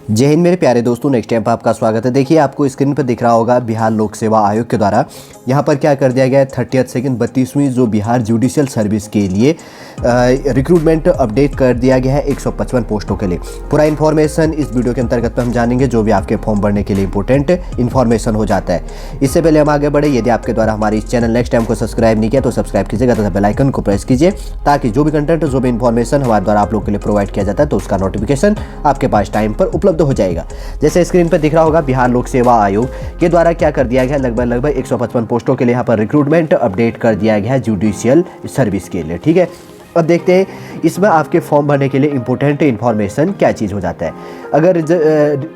जय हिंद मेरे प्यारे दोस्तों, नेक्स्ट टाइम पर आपका स्वागत है। देखिए, आपको स्क्रीन पर दिख रहा होगा बिहार लोक सेवा आयोग के द्वारा यहाँ पर क्या कर दिया गया है 30 सेकंड 32वीं जो बिहार जुडिशियल सर्विस के लिए रिक्रूटमेंट अपडेट कर दिया गया है 155 पोस्टों के लिए। पूरा इन्फॉर्मेशन इस वीडियो के अंतर्गत पर हम जानेंगे, जो भी आपके फॉर्म भरने के लिए इंपॉर्टेंट इन्फॉर्मेशन हो जाता है। इससे पहले हम आगे बढ़े, यदि आपके द्वारा हमारे इस चैनल नेक्स्ट टाइम को सब्सक्राइब नहीं किया तो सब्सक्राइब कीजिएगा तथा बेल आइकन को प्रेस कीजिए, ताकि जो भी कंटेंट जो भी इन्फॉर्मेशन हमारे द्वारा आप लोग के लिए प्रोवाइड किया जाता है तो उसका नोटिफिकेशन आपके पास टाइम पर उपलब्ध हो जाएगा। जैसे स्क्रीन पर दिख रहा होगा, बिहार लोक सेवा आयोग के द्वारा क्या कर दिया गया, लगभग 155 पोस्टों के लिए यहाँ पर रिक्रूटमेंट अपडेट कर दिया गया है जुडिशियल सर्विस के लिए। ठीक है, अब देखते हैं इसमें आपके फॉर्म भरने के लिए इंपॉर्टेंट इन्फॉर्मेशन क्या चीज़ हो जाता है। अगर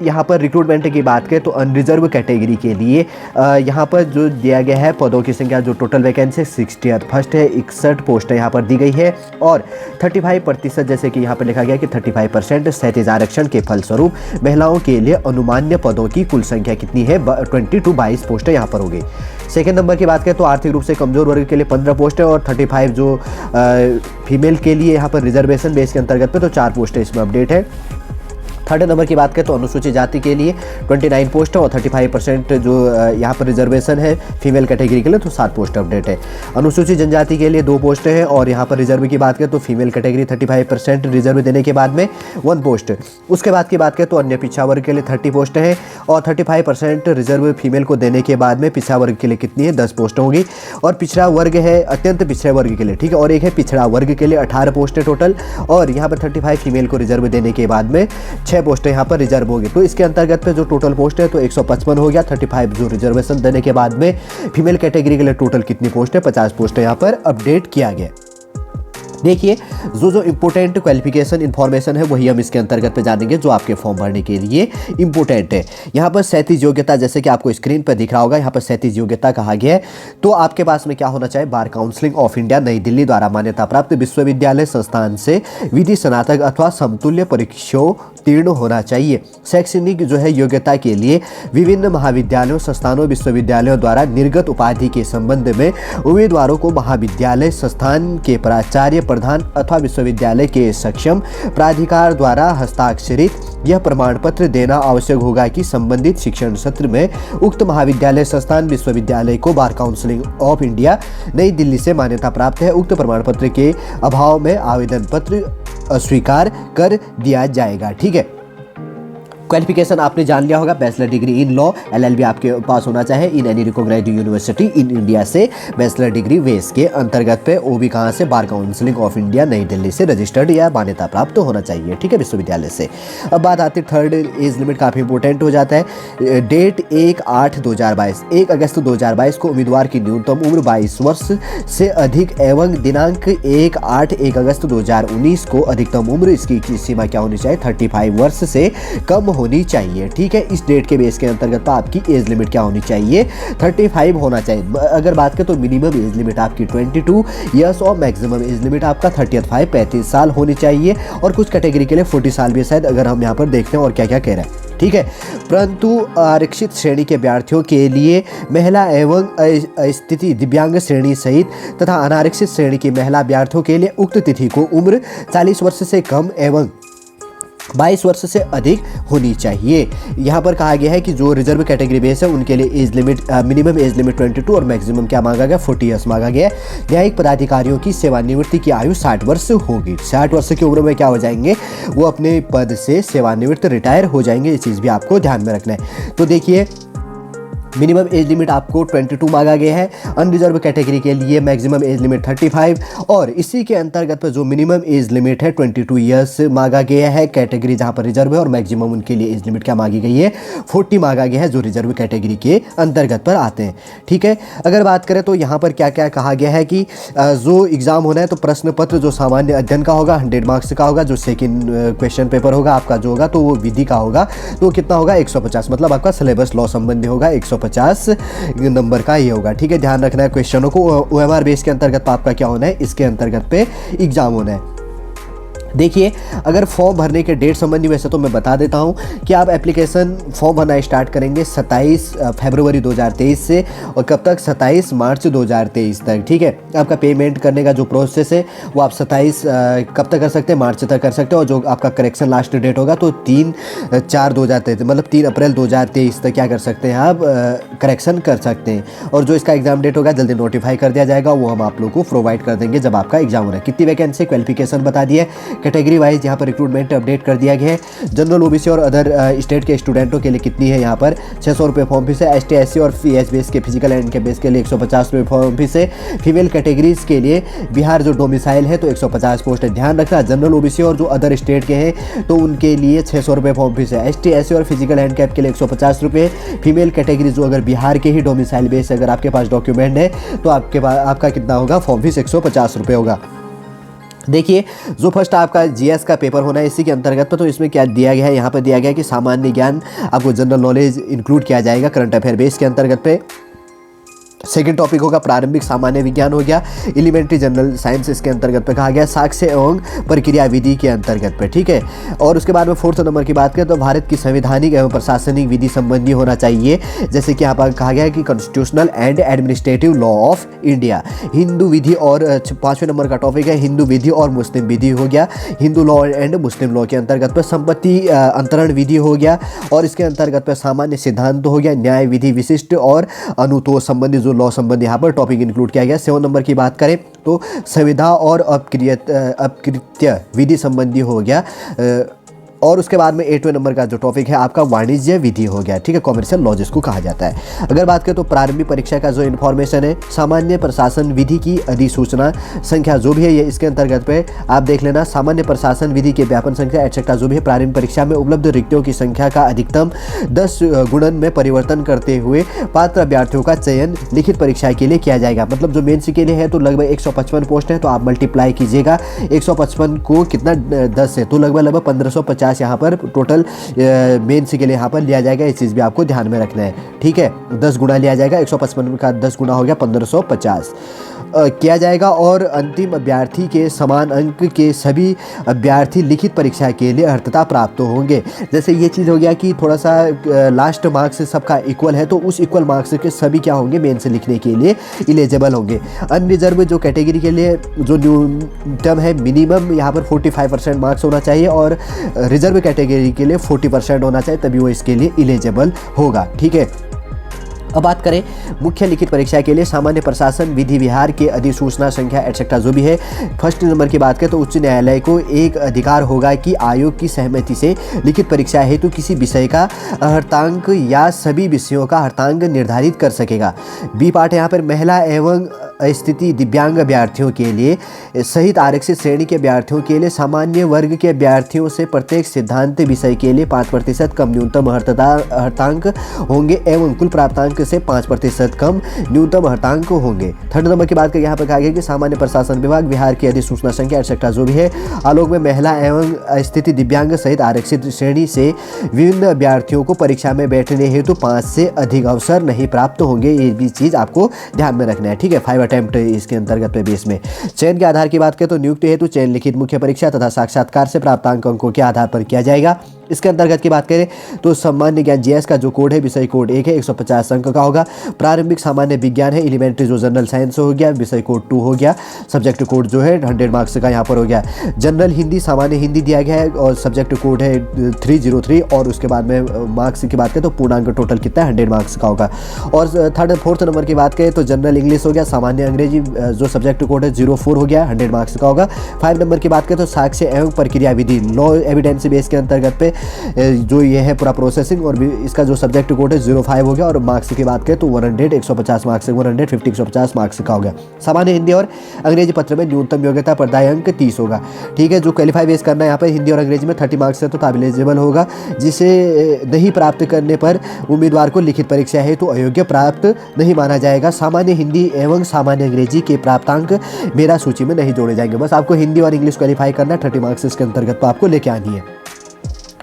यहाँ पर रिक्रूटमेंट की बात करें तो अनरिजर्व कैटेगरी के लिए यहाँ पर जो दिया गया है पदों की संख्या, जो टोटल वैकेंसी 61 है, 61 पोस्टें यहाँ पर दी गई है और 35%, जैसे कि यहाँ पर लिखा गया कि 35% क्षैतिज आरक्षण के फलस्वरूप महिलाओं के लिए अनुमान्य पदों की कुल संख्या कितनी है 22 पोस्टें यहाँ पर होगी। सेकेंड नंबर की बात करें तो आर्थिक रूप से कमजोर वर्ग के लिए 15 पोस्टें और 35 जो फीमेल के लिए यहाँ पर रिजर्वेशन बेस के अंतर्गत पे तो 4 पोस्टें इसमें अपडेट है। थर्ड नंबर की बात करें तो अनुसूचित जाति के लिए 29 पोस्ट और 35% जो यहाँ पर रिजर्वेशन है फीमेल कैटेगरी के लिए तो 7 पोस्ट अपडेट है। अनुसूचित जनजाति के लिए 2 पोस्ट है और यहाँ पर रिजर्व की बात करें तो फीमेल कैटेगरी 35% रिजर्व देने के बाद में 1 पोस्ट। उसके बाद की बात करें तो अन्य पिछड़ा वर्ग के लिए 30 पोस्ट है और 35% रिजर्व फीमेल को देने के बाद में पिछड़ा वर्ग के लिए कितनी है 10 पोस्ट होगी। और पिछड़ा वर्ग है अत्यंत पिछड़े वर्ग के लिए, ठीक है, और एक है पिछड़ा वर्ग के लिए 18 पोस्ट है टोटल और यहाँ पर 35 फीमेल को रिजर्व देने के बाद में 6 पोस्ट यहाँ पर रिजर्व होगी। तो इसके अंतर्गत पे जो टोटल पोस्ट है तो 155 हो गया। 35 जो रिजर्वेशन देने के बाद में फीमेल कैटेगरी के लिए टोटल कितनी पोस्ट है 50 पोस्ट यहाँ पर अपडेट किया गया। देखिए, जो इंपॉर्टेंट क्वालिफिकेशन इन्फॉर्मेशन है वही हम इसके अंतर्गत पे जानेंगे, जो आपके फॉर्म भरने के लिए इंपॉर्टेंट है। यहाँ पर क्षैतिज योग्यता, जैसे कि आपको स्क्रीन पर दिख रहा होगा, यहाँ पर क्षैतिज योग्यता कहा गया है तो आपके पास में क्या होना चाहिए, बार काउंसिल ऑफ इंडिया नई दिल्ली द्वारा मान्यता प्राप्त विश्वविद्यालय संस्थान से विधि स्नातक अथवा समतुल्य परीक्षाओं उत्तीर्ण होना चाहिए। शैक्षणिक जो है योग्यता के लिए विभिन्न महाविद्यालयों, संस्थानों, विश्वविद्यालयों द्वारा निर्गत उपाधि के संबंध में उम्मीदवारों को महाविद्यालय संस्थान के प्राचार्य, प्रधान अथवा विश्वविद्यालय के सक्षम प्राधिकार द्वारा हस्ताक्षरित यह प्रमाण पत्र देना आवश्यक होगा कि संबंधित शिक्षण सत्र में उक्त महाविद्यालय संस्थान विश्वविद्यालय को बार काउंसिल ऑफ इंडिया नई दिल्ली से मान्यता प्राप्त है। उक्त प्रमाण पत्र के अभाव में आवेदन पत्र अस्वीकार कर दिया जाएगा। ठीक है, क्वालिफिकेशन आपने जान लिया होगा, bachelor degree in law LLB आपके पास होना चाहिए in any recognized university in India से बैचलर डिग्री वेस के अंतर्गत पे वो भी कहाँ से, बार काउंसिल ऑफ इंडिया नई दिल्ली से रजिस्टर्ड या मान्यता प्राप्त तो होना चाहिए, ठीक है, विश्वविद्यालय से। अब बात आती है थर्ड एज लिमिट, काफ़ी इंपॉर्टेंट हो जाता है। डेट 1/8/2022, 1 अगस्त 2022 को उम्मीदवार की न्यूनतम उम्र 22 वर्ष से अधिक एवं दिनांक 1 अगस्त 2019 को अधिकतम उम्र इसकी सीमा क्या होनी चाहिए 35 वर्ष से कम होनी चाहिए। ठीक है, इस डेट के बेस के अंतर्गत आपकी एज लिमिट क्या होनी चाहिए 35 होना चाहिए। अगर बात करें तो मिनिमम एज लिमिट आपकी 22 ईयर्स और मैक्सिमम एज लिमिट आपका 35 साल होनी चाहिए और कुछ कैटेगरी के लिए 40 साल भी शायद, अगर हम यहाँ पर देखते हैं और क्या क्या कह रहे हैं। ठीक है, परंतु आरक्षित श्रेणी के अभ्यर्थियों के लिए महिला एवं स्थिति दिव्यांग श्रेणी सहित तथा अनारक्षित श्रेणी की महिला अभ्यर्थियों के लिए उक्त तिथि को उम्र 40 वर्ष से कम एवं 22 वर्ष से अधिक होनी चाहिए। यहाँ पर कहा गया है कि जो रिजर्व कैटेगरी बेस है उनके लिए age limit minimum age limit 22 और मैक्सिमम क्या मांगा गया 40 ईयर्स मांगा गया। न्यायिक पदाधिकारियों की सेवानिवृत्ति की आयु 60 वर्ष होगी। 60 वर्ष की उम्र में क्या हो जाएंगे, वो अपने पद से सेवानिवृत्त रिटायर हो जाएंगे। ये चीज़ भी आपको ध्यान में रखना है। तो देखिए, मिनिमम एज लिमिट आपको 22 मांगा गया है, अनरिजर्व कैटेगरी के लिए मैक्सिमम एज लिमिट 35 और इसी के अंतर्गत पर जो मिनिमम एज लिमिट है 22 ईयर्स मांगा गया है कैटेगरी जहां पर रिजर्व है और मैक्सिमम उनके लिए एज लिमिट क्या मांगी गई है 40 मांगा गया है जो रिजर्व कैटेगरी के अंतर्गत पर आते हैं। ठीक है, अगर बात करें तो यहाँ पर क्या क्या कहा गया है कि जो एग्ज़ाम होना है तो प्रश्न पत्र जो सामान्य अध्ययन का होगा 100 मार्क्स का होगा, जो सेकेंड क्वेश्चन पेपर होगा आपका जो होगा तो वो विधि का होगा तो कितना होगा 150, मतलब आपका सिलेबस लॉ संबंधी होगा 150 नंबर का ये होगा। ठीक है, ध्यान रखना है क्वेश्चनों को OMR बेस के अंतर्गत आपका क्या होना है, इसके अंतर्गत पे एग्जाम होना है। देखिए, अगर फॉर्म भरने के डेट संबंधी वैसे तो मैं बता देता हूं कि आप एप्लीकेशन फॉर्म भरना स्टार्ट करेंगे 27 फरवरी 2023 से और कब तक 27 मार्च 2023 तक। ठीक है, आपका पेमेंट करने का जो प्रोसेस है वो आप 27 कब तक कर सकते हैं, मार्च तक कर सकते हैं। और जो आपका करेक्शन लास्ट डेट होगा तो 3/4/2023 मतलब 3 अप्रैल 2023 तक क्या कर सकते हैं आप करेक्शन कर सकते हैं। और जो इसका एग्जाम डेट होगा जल्दी नोटिफाई कर दिया जाएगा, वो हम आप लोग को प्रोवाइड कर देंगे जब आपका एग्जाम हो रहा है। कितनी वैकेंसी, क्वालिफिकेशन बता दिए, कैटेगरी वाइज यहाँ पर रिक्रूटमेंट अपडेट कर दिया गया है। जनरल ओबीसी और अदर स्टेट के स्टूडेंटों के लिए कितनी है, यहाँ पर 600 रुपये फॉर्म फीस है। ST SC और PH बेस के फिजिकल एंड के बेस के लिए 150 रुपये फॉर्म फीस है। फीमेल कैटेगरीज के लिए बिहार जो डोमिसाइल है तो 150 पोस्ट है, ध्यान रखना। जनरल ओबीसी और जो अदर स्टेट के हैं तो उनके लिए 600 रुपये फॉर्म फीस है। ST SC और फिजिकल हैंडकैप के लिए 150 रुपये। फीमेल कैटेगरी जो अगर बिहार के ही डोमिसाइल बेस अगर आपके पास डॉक्यूमेंट है तो आपके पास आपका कितना होगा, फॉर्म फीस 150 रुपये होगा। देखिए, जो फर्स्ट आपका GS का पेपर होना है इसी के अंतर्गत पर, तो इसमें क्या दिया गया है, यहाँ पर दिया गया है कि सामान्य ज्ञान आपको जनरल नॉलेज इंक्लूड किया जाएगा करंट अफेयर बेस के अंतर्गत पे। सेकेंड टॉपिक होगा प्रारंभिक सामान्य विज्ञान हो गया, एलिमेंट्री जनरल साइंस इसके अंतर्गत पे कहा गया, साक्ष्य एवं प्रक्रिया विधि के अंतर्गत पे। ठीक है, और उसके बाद में फोर्थ नंबर की बात करें तो भारत की संवैधानिक एवं प्रशासनिक विधि संबंधी होना चाहिए, जैसे कि यहाँ पर कहा गया है कि constitutional and administrative law of India. Hindu विधि और 5वें नंबर का टॉपिक है हिंदू विधि और मुस्लिम विधि हो गया, Hindu law and Muslim law के अंतर्गत पे। संपत्ति अंतरण विधि हो गया और इसके अंतर्गत पे सामान्य सिद्धांत हो गया, न्याय विधि विशिष्ट और अनुतोष संबंधी लॉ संबंधी यहाँ पर टॉपिक इंक्लूड किया गया। 7 नंबर की बात करें तो संविदा और अपकृत्य विधि संबंधी हो गया। और उसके बाद में 8वें नंबर का जो टॉपिक है आपका वाणिज्य विधि हो गया। ठीक है, कॉमर्शियल लॉ जिसको कहा जाता है। अगर बात करें तो प्रारंभिक परीक्षा का जो इन्फॉर्मेशन है, सामान्य प्रशासन विधि की अधिसूचना संख्या जो भी है ये इसके अंतर्गत पे आप देख लेना। सामान्य प्रशासन विधि के व्यापन संख्या एटसेट्रा जो भी है, प्रारंभिक परीक्षा में उपलब्ध रिक्तियों की संख्या का अधिकतम 10 गुणन में परिवर्तन करते हुए पात्र अभ्यर्थियों का चयन लिखित परीक्षा के लिए किया जाएगा। मतलब जो मेंस के लिए है तो लगभग 155 पोस्ट है, तो आप मल्टीप्लाई कीजिएगा 155 को कितना 10 से, तो लगभग 1550 यहाँ पर टोटल मेंस के लिए यहाँ पर लिया जाएगा। इस चीज़ भी आपको ध्यान में रखना है। ठीक है, 10 गुना लिया जाएगा, 155 का 10 गुना हो गया 1550 किया जाएगा। और अंतिम अभ्यर्थी के समान अंक के सभी अभ्यर्थी लिखित परीक्षा के लिए अर्हता प्राप्त होंगे। जैसे ये चीज़ हो गया कि थोड़ा सा लास्ट मार्क्स सबका इक्वल है तो उस इक्वल मार्क्स के सभी क्या होंगे, मेंस लिखने के लिए एलिजिबल होंगे। अनरिजर्व जो कैटेगरी के लिए जो न्यूनतम है मिनिमम यहाँ पर 45% मार्क्स होना चाहिए और रिजर्व कैटेगरी के लिए 40% होना चाहिए, तभी वो इसके लिए एलिजिबल होगा। ठीक है, अब बात करें मुख्य लिखित परीक्षा के लिए सामान्य प्रशासन विधि विहार के अधिसूचना संख्या एटसेट्रा जो भी है। फर्स्ट नंबर की बात करें तो उच्च न्यायालय को एक अधिकार होगा कि आयोग की सहमति से लिखित परीक्षा हेतु किसी विषय का अर्हतांक या सभी विषयों का अर्हतांक निर्धारित कर सकेगा। बी पार्ट यहाँ पर महिला एवं स्थिति दिव्यांग अभ्यर्थियों के लिए सहित आरक्षित श्रेणी के अभ्यर्थियों के लिए सामान्य वर्ग के अभ्यर्थियों से प्रत्येक सिद्धांत विषय के लिए 5% कम न्यूनतम अर्हतांक होंगे एवं कुल प्राप्तांक से 5% कम न्यूनतम अर्हतांक होंगे। थर्ड नंबर की बात करें यहाँ पर कहा गया कि सामान्य प्रशासन विभाग बिहार की अधिसूचना संख्या एटसेट्रा जो भी है आलोक में महिला एवं स्थिति दिव्यांग सहित आरक्षित श्रेणी से विभिन्न अभ्यर्थियों को परीक्षा में बैठने हेतु 5 से अधिक अवसर नहीं प्राप्त होंगे। ये भी चीज़ आपको ध्यान में रखना है। ठीक है, 5 अटेम्प्ट इसके अंतर्गत पे बेस में। चयन के आधार की बात करें तो नियुक्ति हेतु चयन लिखित मुख्य परीक्षा तथा साक्षात्कार से प्राप्त अंकों के आधार पर किया जाएगा। इसके अंतर्गत की बात करें तो सामान्य ज्ञान GS का जो कोड है विषय कोड 1 है, 150 अंक का होगा। प्रारंभिक सामान्य विज्ञान है, एलिमेंट्री जो जनरल साइंस हो गया, विषय कोड 2 हो गया। सब्जेक्ट कोड जो है 100 मार्क्स का यहाँ पर हो गया। जनरल हिंदी सामान्य हिंदी दिया गया है और सब्जेक्ट कोड है 303 और उसके बाद में मार्क्स की बात करें तो पूर्णांक टोटल कितना है 100 मार्क्स का होगा। और फोर्थ नंबर की बात करें तो जनरल इंग्लिश हो गया, सामान्य अंग्रेजी जो सब्जेक्ट कोड है 04 हो गया, 100 मार्क्स का होगा। 5 नंबर की बात करें तो साक्ष्य एवं प्रक्रिया विधि लॉ एविडेंस बेस के अंतर्गत पे जो ये है पूरा प्रोसेसिंग और इसका जो सब्जेक्ट कोड है 05 हो गया। और मार्क्स की बात करें तो 100 150 मार्क्स 150 150 मार्क्स का हो गया। सामान्य हिंदी और अंग्रेजी पत्र में न्यूनतम योग्यता प्रदाय अंक 30 होगा। ठीक है, जो क्वालिफाई बेस करना है यहाँ पर हिंदी और अंग्रेजी में 30 मार्क्स है तो एलिजिबल होगा, जिसे नहीं प्राप्त करने पर उम्मीदवार को लिखित परीक्षा है तो अयोग्य प्राप्त नहीं माना जाएगा। सामान्य हिंदी एवं सामान्य अंग्रेजी के प्राप्तांक मेरा सूची में नहीं जोड़े जाएंगे। बस आपको हिंदी और इंग्लिश क्वालिफाई करना 30 मार्क्स इसके अंतर्गत तो आपको लेके आनी है।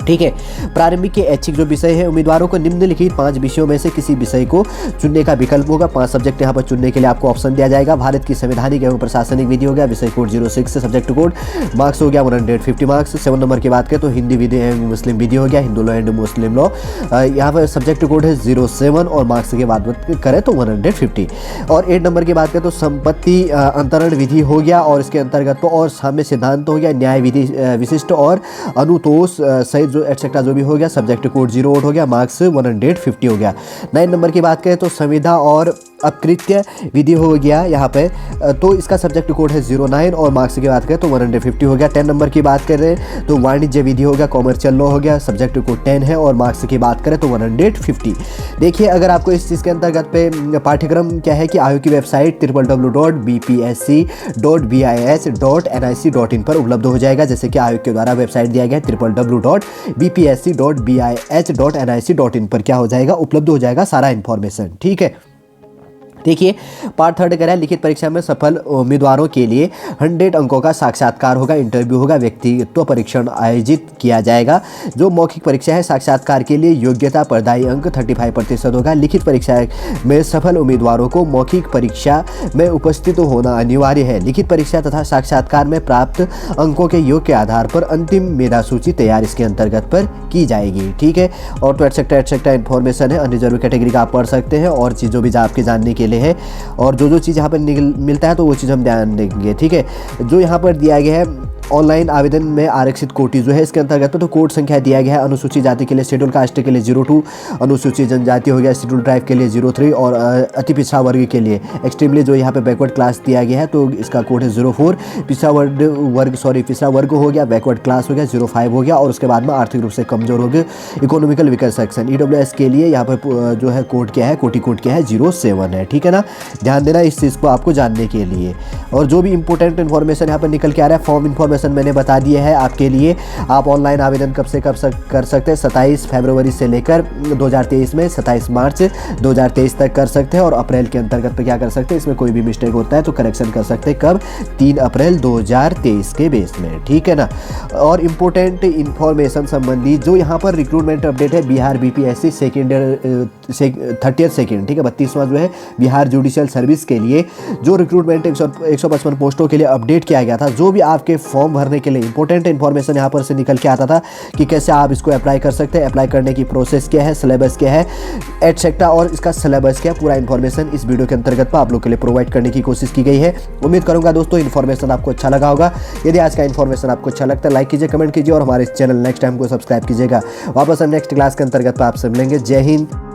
ठीक है। प्रारंभिक के ऐच्छिक जो विषय है, उम्मीदवारों को निम्नलिखित 5 विषयों में से किसी विषय को चुनने का विकल्प होगा। 5 सब्जेक्ट यहाँ पर चुनने के लिए आपको ऑप्शन दिया जाएगा। भारत की संवैधानिक एवं प्रशासनिक विधि हो गया, विषय कोड 06 सब्जेक्ट कोड, मार्क्स हो गया 150 मार्क्स। 7 नंबर की बात करें तो हिंदी विधि एवं मुस्लिम विधि हो गया, Hindu law and Muslim law, यहाँ पर सब्जेक्ट कोड है 07 और मार्क्स की बात करें तो 150। और 8 नंबर की बात करें तो संपत्ति अंतरण विधि हो गया और इसके अंतर्गत और साम्य सिद्धांत हो गया, न्याय विधि विशिष्ट और अनुतोष सहित जो एटसेट्रा जो भी हो गया, सब्जेक्ट कोड 08 हो गया, मार्क्स 150 हो गया। 9 नंबर की बात करें तो संविदा और अपकृत्य विधि हो गया यहाँ पे, तो इसका सब्जेक्ट कोड है 09 और मार्क्स की बात करें तो 150 हो गया। 10 नंबर की बात करें तो वाणिज्य विधि हो गया, कॉमर्शियल लॉ हो गया, सब्जेक्ट कोड 10 है और मार्क्स की बात करें तो 150। देखिए अगर आपको इस चीज़ के अंतर्गत पे पाठ्यक्रम क्या है कि आयोग की वेबसाइट www.bpsc.bis.nic.in पर उपलब्ध हो जाएगा, जैसे कि आयोग के द्वारा वेबसाइट दिया गया www.bpsc.bis.nic.in पर क्या हो जाएगा, उपलब्ध हो जाएगा सारा इन्फॉर्मेशन। ठीक है। देखिए पार्ट 3 कह रहा है लिखित परीक्षा में सफल उम्मीदवारों के लिए 100 अंकों का साक्षात्कार होगा, इंटरव्यू होगा, व्यक्तित्व परीक्षण आयोजित किया जाएगा। जो मौखिक परीक्षा है, साक्षात्कार के लिए योग्यता प्रदायी अंक 35% होगा। लिखित परीक्षा में सफल उम्मीदवारों को मौखिक परीक्षा में उपस्थित होना अनिवार्य है। लिखित परीक्षा तथा साक्षात्कार में प्राप्त अंकों के योग के आधार पर अंतिम मेधा सूची तैयार इसके अंतर्गत पर की जाएगी। ठीक है। और तो एटसेट्रा इन्फॉर्मेशन है, अनरिजर्व कैटेगरी का आप पढ़ सकते हैं और चीज़ों भी आपके जानने के लिए है, और जो चीज़ यहाँ पर मिलता है तो वो चीज़ हम ध्यान देंगे। ठीक है। जो यहाँ पर दिया गया है ऑनलाइन आवेदन में आरक्षित कोटि जो है इसके अंतर्गत तो कोड संख्या दिया गया है। अनुसूचित जाति के लिए, शेड्यूल कास्ट के लिए 02, अनुसूचित जनजाति हो गया, शेड्यूल ट्राइब के लिए 03 और अति पिछड़ा वर्ग के लिए एक्सट्रीमली जो यहाँ पे बैकवर्ड क्लास दिया गया है तो इसका कोड है 04। पिछड़ा वर्ग हो गया, बैकवर्ड क्लास हो गया 05 हो गया, और उसके बाद में आर्थिक रूप से कमजोर हो गए, इकोनॉमिकल वीकर सेक्शन EWS के लिए यहाँ पर जो है कोड क्या है, कोटि कोड क्या है 07 है। ठीक है ना, ध्यान देना इस चीज़ को आपको जानने के लिए। और जो भी इंपॉर्टेंट इन्फॉर्मेशन यहाँ पर निकल के आ रहा है, फॉर्म इन्फॉर्मेशन मैंने बता दिया है आपके लिए। आप ऑनलाइन आवेदन कब से कब कर सकते हैं, 27 फरवरी से लेकर 2023 में 27 मार्च 2023 तक कर सकते हैं, और अप्रैल के अंतर्गत पे क्या कर सकते हैं, इसमें कोई भी मिस्टेक होता है तो करेक्शन कर सकते हैं कब, 3 अप्रैल 2023 के बेस में। ठीक है ना। और इम्पोर्टेंट इन्फॉर्मेशन संबंधी जो यहाँ पर रिक्रूटमेंट अपडेट है, बिहार BPSC 30th सेकेंड, ठीक है, 32वां जो है बिहार जुडिशियल सर्विस के लिए जो रिक्रूटमेंट 155 पोस्टों के लिए अपडेट किया गया था। जो भी आपके फॉर्म भरने के लिए इंपॉर्टेंट इन्फॉर्मेशन यहाँ पर से निकल के आता था कि कैसे आप इसको अप्लाई कर सकते हैं, अप्लाई करने की प्रोसेस क्या है, सिलेबस क्या है, एटसेट्रा, और इसका सिलेबस क्या है, पूरा इन्फॉर्मेशन इस वीडियो के अंतर्गत आप लोग के लिए प्रोवाइड करने की कोशिश की गई है। उम्मीद करूंगा दोस्तों इन्फॉर्मेशन आपको अच्छा लगा होगा। यदि आज का इन्फॉर्मेशन आपको अच्छा लगता है लाइक कीजिए, कमेंट कीजिए और हमारे चैनल नेक्स्ट टाइम को सब्सक्राइब कीजिएगा। वापस हम नेक्स्ट क्लास के अंतर्गत आपसे मिलेंगे। जय हिंद।